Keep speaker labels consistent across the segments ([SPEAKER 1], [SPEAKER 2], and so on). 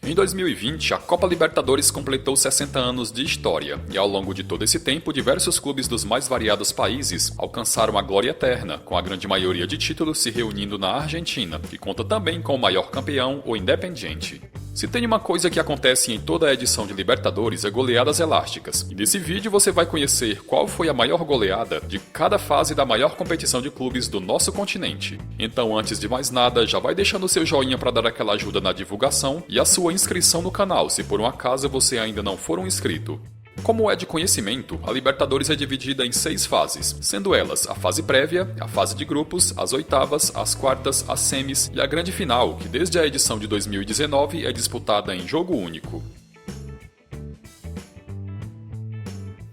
[SPEAKER 1] Em 2020, a Copa Libertadores completou 60 anos de história, e ao longo de todo esse tempo, diversos clubes dos mais variados países alcançaram a glória eterna, com a grande maioria de títulos se reunindo na Argentina, que conta também com o maior campeão, o Independiente. Se tem uma coisa que acontece em toda a edição de Libertadores é goleadas elásticas, e nesse vídeo você vai conhecer qual foi a maior goleada de cada fase da maior competição de clubes do nosso continente. Então, antes de mais nada, já vai deixando o seu joinha para dar aquela ajuda na divulgação e a sua inscrição no canal, se por um acaso você ainda não for um inscrito. Como é de conhecimento, a Libertadores é dividida em 6 fases, sendo elas a fase prévia, a fase de grupos, as oitavas, as quartas, as semis e a grande final, que desde a edição de 2019 é disputada em jogo único.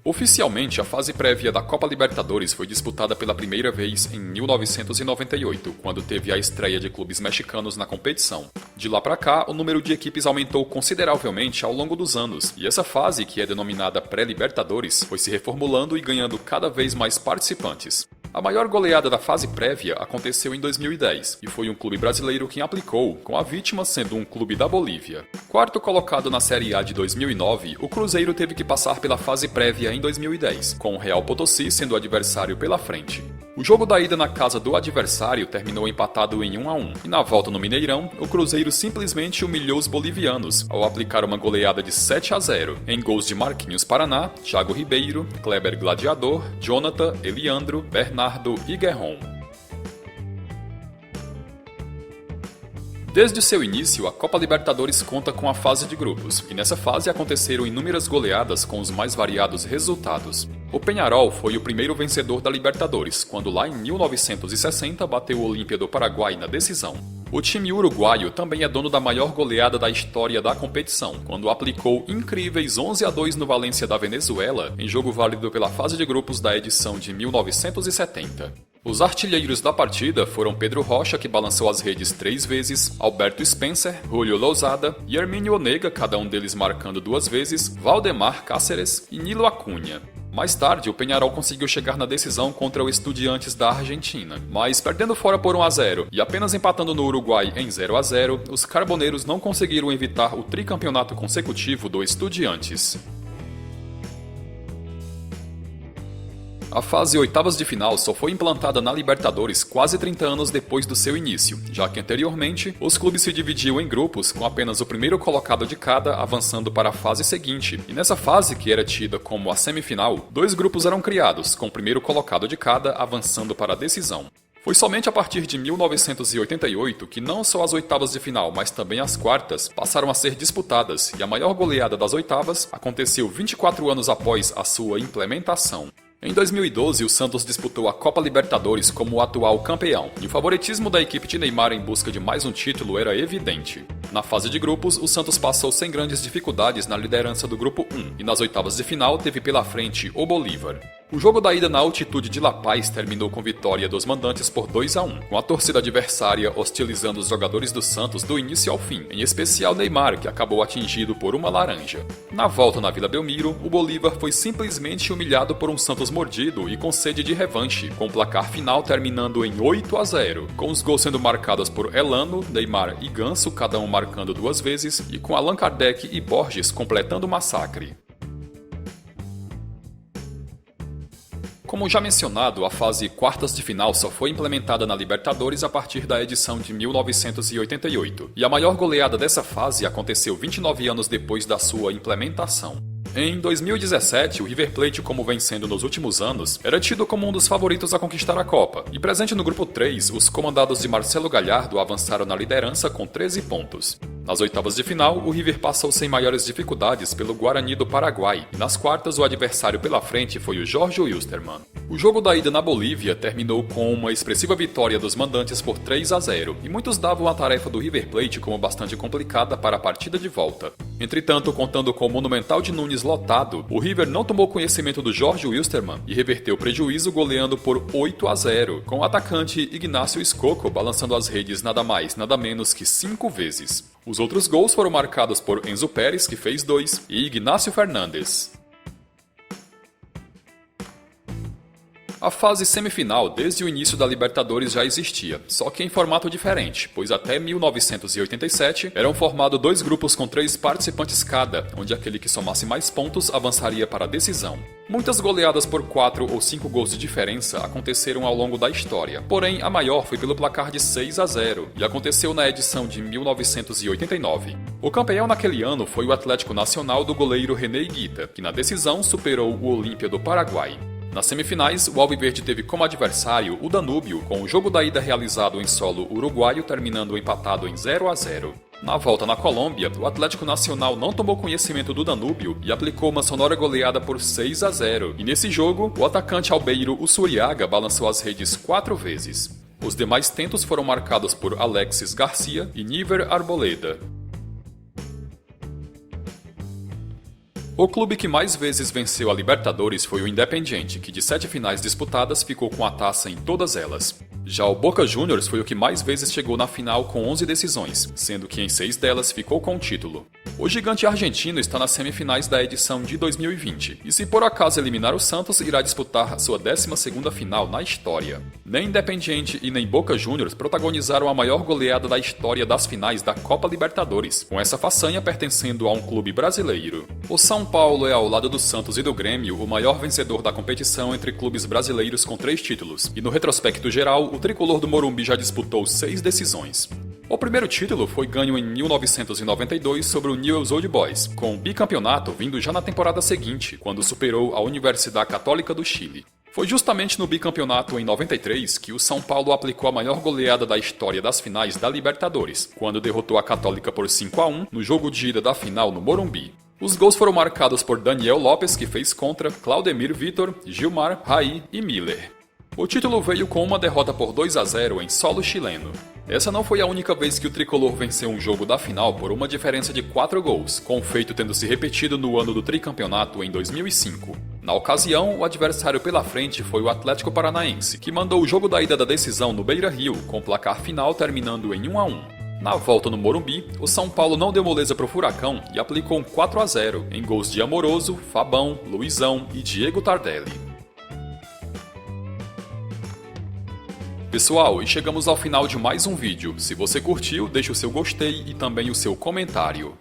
[SPEAKER 1] Oficialmente, a fase prévia da Copa Libertadores foi disputada pela primeira vez em 1998, quando teve a estreia de clubes mexicanos na competição. De lá para cá, o número de equipes aumentou consideravelmente ao longo dos anos, e essa fase, que é denominada pré-Libertadores, foi se reformulando e ganhando cada vez mais participantes. A maior goleada da fase prévia aconteceu em 2010, e foi um clube brasileiro quem aplicou, com a vítima sendo um clube da Bolívia. Quarto colocado na Série A de 2009, o Cruzeiro teve que passar pela fase prévia em 2010, com o Real Potosí sendo o adversário pela frente. O jogo da ida na casa do adversário terminou empatado em 1-1, e na volta no Mineirão, o Cruzeiro simplesmente humilhou os bolivianos, ao aplicar uma goleada de 7-0, em gols de Marquinhos Paraná, Thiago Ribeiro, Kleber Gladiador, Jonathan, Eliandro, Bernardo e Guerron. Desde seu início, a Copa Libertadores conta com a fase de grupos, e nessa fase aconteceram inúmeras goleadas com os mais variados resultados. O Peñarol foi o primeiro vencedor da Libertadores, quando lá em 1960 bateu o Olímpia do Paraguai na decisão. O time uruguaio também é dono da maior goleada da história da competição, quando aplicou incríveis 11-2 no Valência da Venezuela, em jogo válido pela fase de grupos da edição de 1970. Os artilheiros da partida foram Pedro Rocha, que balançou as redes 3 vezes, Alberto Spencer, Julio Lousada e Hermínio Onega, cada um deles marcando 2 vezes, Valdemar Cáceres e Nilo Acuña. Mais tarde, o Peñarol conseguiu chegar na decisão contra o Estudiantes da Argentina, mas perdendo fora por 1-0 e apenas empatando no Uruguai em 0-0, os carboneiros não conseguiram evitar o tricampeonato consecutivo do Estudiantes. A fase oitavas de final só foi implantada na Libertadores quase 30 anos depois do seu início, já que anteriormente os clubes se dividiam em grupos com apenas o primeiro colocado de cada avançando para a fase seguinte, e nessa fase, que era tida como a semifinal, 2 grupos eram criados, com o primeiro colocado de cada avançando para a decisão. Foi somente a partir de 1988 que não só as oitavas de final, mas também as quartas passaram a ser disputadas, e a maior goleada das oitavas aconteceu 24 anos após a sua implementação. Em 2012, o Santos disputou a Copa Libertadores como o atual campeão, e o favoritismo da equipe de Neymar em busca de mais um título era evidente. Na fase de grupos, o Santos passou sem grandes dificuldades na liderança do grupo 1, e nas oitavas de final teve pela frente o Bolívar. O jogo da ida na altitude de La Paz terminou com vitória dos mandantes por 2-1, com a torcida adversária hostilizando os jogadores do Santos do início ao fim, em especial Neymar, que acabou atingido por uma laranja. Na volta na Vila Belmiro, o Bolívar foi simplesmente humilhado por um Santos mordido e com sede de revanche, com o placar final terminando em 8-0, com os gols sendo marcados por Elano, Neymar e Ganso, cada um marcando 2 vezes, e com Allan Kardec e Borges completando o massacre. Como já mencionado, a fase quartas de final só foi implementada na Libertadores a partir da edição de 1988, e a maior goleada dessa fase aconteceu 29 anos depois da sua implementação. Em 2017, o River Plate, como vem sendo nos últimos anos, era tido como um dos favoritos a conquistar a Copa, e presente no grupo 3, os comandados de Marcelo Gallardo avançaram na liderança com 13 pontos. Nas oitavas de final, o River passou sem maiores dificuldades pelo Guarani do Paraguai, e nas quartas o adversário pela frente foi o Jorge Wilstermann. O jogo da ida na Bolívia terminou com uma expressiva vitória dos mandantes por 3-0, e muitos davam a tarefa do River Plate como bastante complicada para a partida de volta. Entretanto, contando com o Monumental de Nunes lotado, o River não tomou conhecimento do Jorge Wilstermann e reverteu o prejuízo goleando por 8-0, com o atacante Ignacio Scocco balançando as redes nada mais, nada menos que 5 vezes. Os outros gols foram marcados por Enzo Pérez, que fez 2, e Ignacio Fernandes. A fase semifinal desde o início da Libertadores já existia, só que em formato diferente, pois até 1987 eram formados 2 grupos com 3 participantes cada, onde aquele que somasse mais pontos avançaria para a decisão. Muitas goleadas por 4 ou 5 gols de diferença aconteceram ao longo da história, porém a maior foi pelo placar de 6-0 e aconteceu na edição de 1989. O campeão naquele ano foi o Atlético Nacional do goleiro René Higuita, que na decisão superou o Olímpia do Paraguai. Nas semifinais, o Alviverde teve como adversário o Danúbio, com o jogo da ida realizado em solo uruguaio terminando empatado em 0-0. Na volta na Colômbia, o Atlético Nacional não tomou conhecimento do Danúbio e aplicou uma sonora goleada por 6-0. E nesse jogo, o atacante albeiro Usuriaga balançou as redes 4 vezes. Os demais tentos foram marcados por Alexis Garcia e Níver Arboleda. O clube que mais vezes venceu a Libertadores foi o Independiente, que de 7 finais disputadas ficou com a taça em todas elas. Já o Boca Juniors foi o que mais vezes chegou na final com 11 decisões, sendo que em 6 delas ficou com o título. O gigante argentino está nas semifinais da edição de 2020, e se por acaso eliminar o Santos, irá disputar sua 12ª final na história. Nem Independiente e nem Boca Juniors protagonizaram a maior goleada da história das finais da Copa Libertadores, com essa façanha pertencendo a um clube brasileiro. O São Paulo é, ao lado do Santos e do Grêmio, o maior vencedor da competição entre clubes brasileiros com 3 títulos, e no retrospecto geral, o tricolor do Morumbi já disputou 6 decisões. O primeiro título foi ganho em 1992 sobre o Newell's Old Boys, com o bicampeonato vindo já na temporada seguinte, quando superou a Universidade Católica do Chile. Foi justamente no bicampeonato em 93 que o São Paulo aplicou a maior goleada da história das finais da Libertadores, quando derrotou a Católica por 5-1 no jogo de ida da final no Morumbi. Os gols foram marcados por Daniel Lopes, que fez contra, Claudemir Vitor, Gilmar, Raí e Miller. O título veio com uma derrota por 2-0 em solo chileno. Essa não foi a única vez que o tricolor venceu um jogo da final por uma diferença de 4 gols, com o feito tendo se repetido no ano do tricampeonato em 2005. Na ocasião, o adversário pela frente foi o Atlético Paranaense, que mandou o jogo da ida da decisão no Beira-Rio, com o placar final terminando em 1-1. Na volta no Morumbi, o São Paulo não deu moleza pro Furacão e aplicou um 4-0 em gols de Amoroso, Fabão, Luizão e Diego Tardelli. Pessoal, e chegamos ao final de mais um vídeo. Se você curtiu, deixe o seu gostei e também o seu comentário.